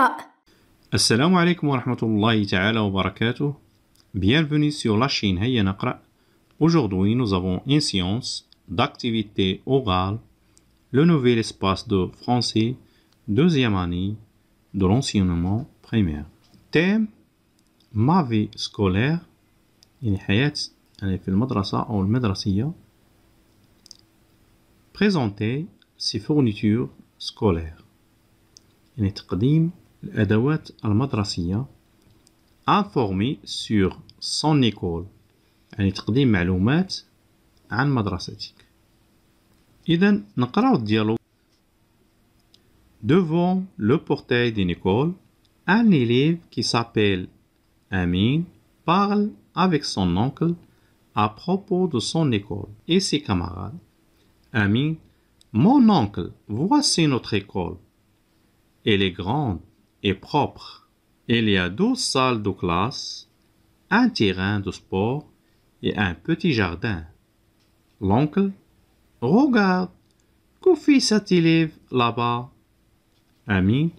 اقرأ. Assalamu alaikum wa rahmatullahi ta'ala wa barakatuh. Bienvenue sur la chaîne Hayya Naqra. Aujourd'hui, nous avons une séance d'activité orale, le nouvel espace de français, deuxième année de l'enseignement primaire. Thème ma vie scolaire يعني حياة يعني في المدرسة أو المدرسية. Présenter ses fournitures scolaires يعني تقديم الأدوات المدرسية. Informer sur son école يعني تقديم معلومات عن مدرستك. إذا نقرأ الديالوج. Devant le portail d'une école, un élève qui s'appelle Amin parle avec son oncle à propos de son école et ses camarades. Amin, mon oncle, voici notre école. Elle est grande et propre. Il y a 12 salles de classe, un terrain de sport et un petit jardin. L'oncle, regarde, que fait cet élève là-bas? Amin,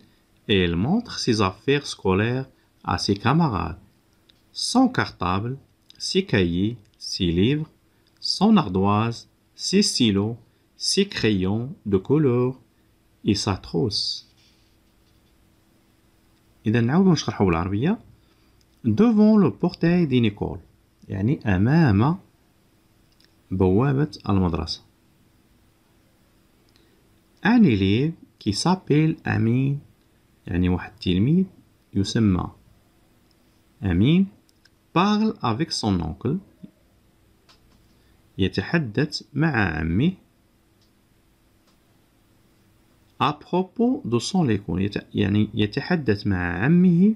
et il montre ses affaires scolaires à ses camarades. Son cartable, ses cahiers, ses livres, son ardoise, ses stylos, ses crayons de couleur et sa trousse. إذا نعاودو نشرحو بالعربية. devant le portail d'une école يعني أمام بوابة المدرسة. un élève qui s'appelle Amin يعني واحد التلميذ يسمى أمين parle avec son oncle يتحدث مع عمه à propos de son école يعني يتحدث مع عمه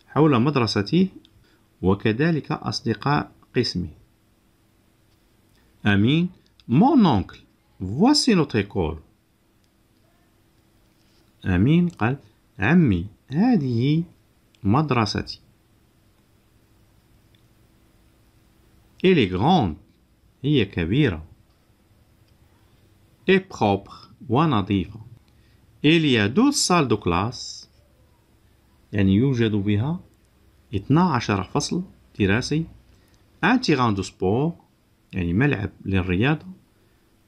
حول مدرسته وكذلك أصدقاء قسمه. أمين mon oncle voici notre école. أمين قال عمي هذه مدرستي. Elle est grande هي كبيرة. et propre ونظيفة. Il y a 12 salles de classe يعني يوجد بها 12 فصل دراسي. un terrain de sport يعني ملعب للرياضة.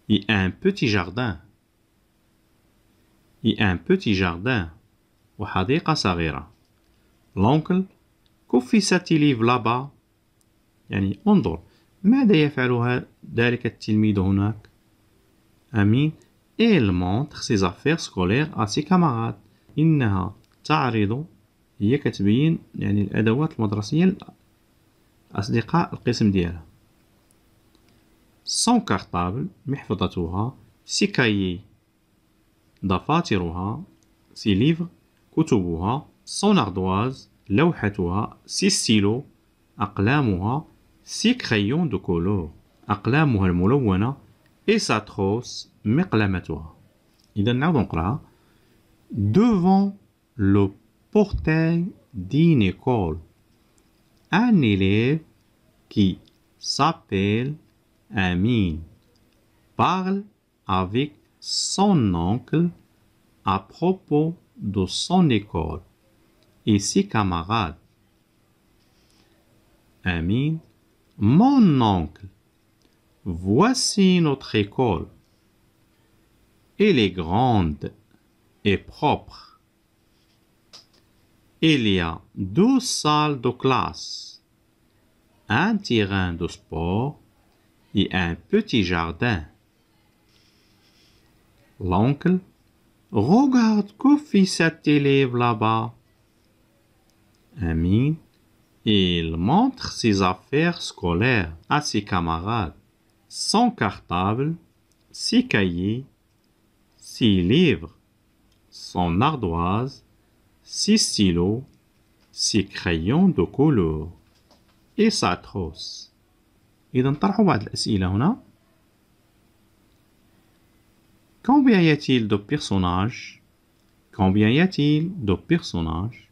et un petit jardin وحديقة صغيرة. l'oncle que fait cet élève là-bas يعني انظر ماذا يفعل ذلك التلميذ هناك. أمين il montre ses affaires scolaires à ses camarades. إنها تعرض هي كتبين يعني الأدوات المدرسية لأصدقاء القسم ديالها. son cartable محفظتها. ses cahiers دفاترها. ses livres كتبها. son ardoise لوحتها. ses stylos أقلامها. ses crayons de couleur أقلامها الملونة. et sa trousse مقلمتها. إذا نعود نقرأها. devant le portail d'une école, un élève qui s'appelle Amin parle avec son oncle à propos de son école et ses camarades. Amin, mon oncle, voici notre école. Elle est grande et propre. Il y a 12 salles de classe, un terrain de sport et un petit jardin. L'oncle, regarde que fait cet élève là-bas. Amin, il montre ses affaires scolaires à ses camarades. Son cartable, ses cahiers, ses livres, son ardoise, ses stylos, ses crayons de couleur et sa trousse. إذا نطرحوا بعض الأسئلة هنا. Combien y a-t-il de personnages? Combien y a-t-il de personnages?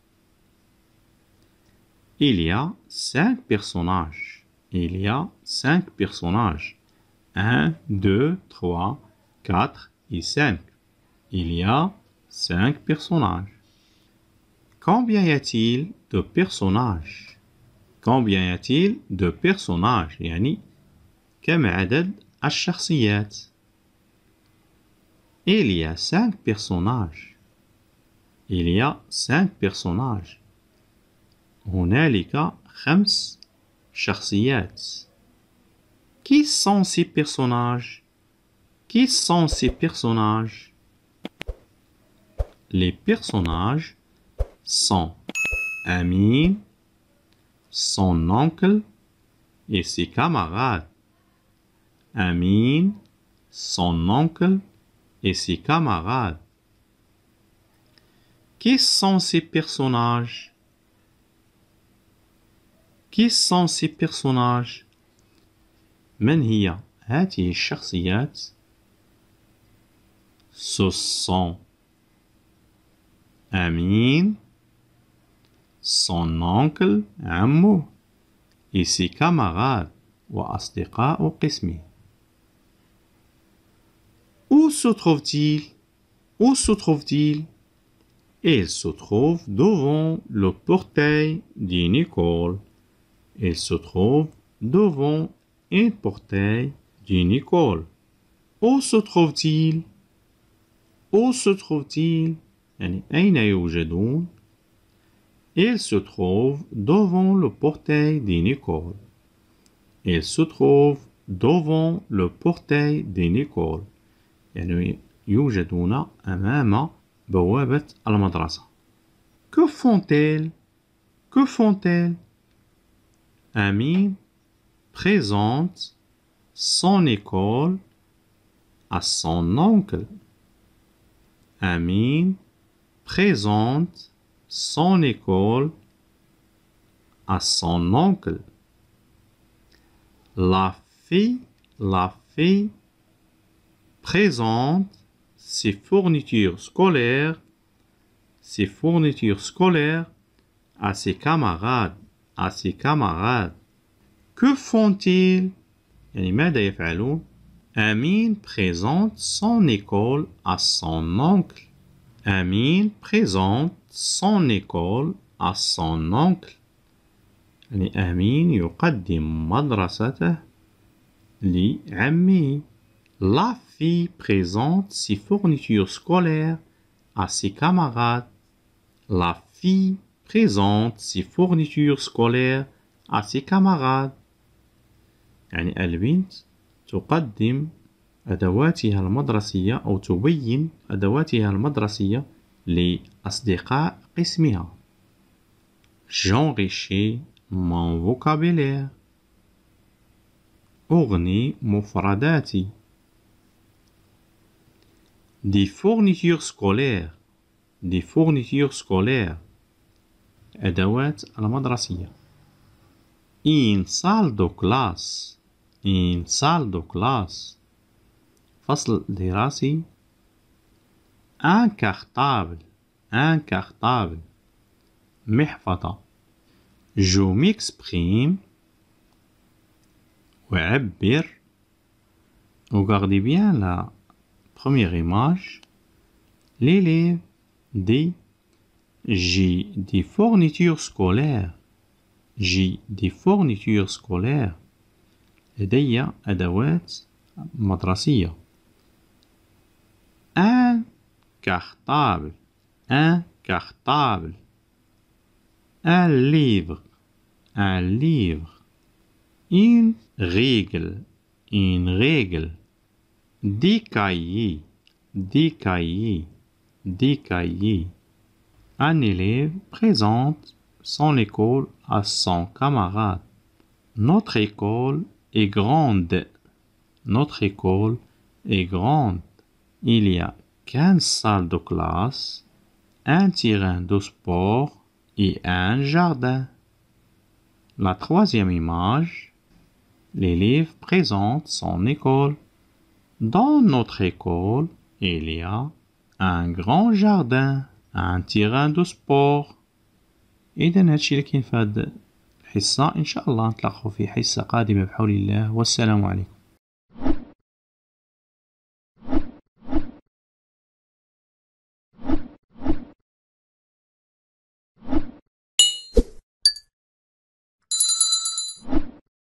Il y a 5 personnages. Il y a 5 personnages. 1, 2, 3, 4 et 5. Il y a 5 personnages. Combien y a-t-il de personnages? Combien y a-t-il de personnages? يعني كم عدد الشخصيات? Il y a 5 personnages. Il y a 5 personnages. هنالك 5 شخصيات. Qui sont ces personnages? Qui sont ces personnages? Les personnages sont Amin, son oncle et ses camarades. Amin, son oncle et ses camarades. Qui sont ces personnages? Qui sont ces personnages? من هي هذه الشخصيات؟ Ce sont Amin, son oncle عمه et ses camarades وأصدقاء قسمه. Où se trouve-t-il? Où se trouve-t-il? Il se trouve devant le portail d'une école. Il se trouve devant un portail d'une école. Où se trouve-t-il? Où se trouve-t-il? يعني أين يوجدون؟ Il se trouve devant le portail d'une école. Il se trouve devant le portail d'une école. يعني يوجدون أمام بوابة المدرسة. Que font-elles? Que font-elles? Amin présente son école à son oncle. Amin présente son école à son oncle. La fille présente ses fournitures scolaires à ses camarades. Que font-ils? يعني ماذا يفعلون؟ Amin présente son école à son oncle. Amin présente son école à son oncle. يعني أمين يقدم مدرسته لعمه. La fille présente ses fournitures scolaires à ses camarades. La fille présente ses fournitures scolaires à ses camarades. يعني البنت تقدم أدواتها المدرسية أو تبين أدواتها المدرسية لأصدقاء قسمها. J'enrichis mon vocabulaire. أغني مفرداتي. Des fournitures scolaires. Des fournitures scolaires. أدوات المدرسية. Une salle de classe. Une salle de classe. فصل دراسي. Un cartable. Un cartable. محفظة. Je m'exprime. وعبر. Regardez bien la première image. L'élève dit j'ai des fournitures scolaires. J'ai des fournitures scolaires. لدي أدوات مدرسية. Un cartable. Un cartable. Un livre. Un livre. Une règle. Une règle. Des cahiers. Des cahiers. Des cahiers. Un élève présente son école à son camarade. Notre école est grande. Notre école est grande. Il y a 15 salles de classe, un terrain de sport et un jardin. La troisième image, l'élève présente son école. Dans notre école, il y a un grand jardin, un terrain de sport. إذا هادشي اللي كاين في هاد الحصة. إن شاء الله نتلاقاو في حصة قادمة بحول الله. والسلام عليكم.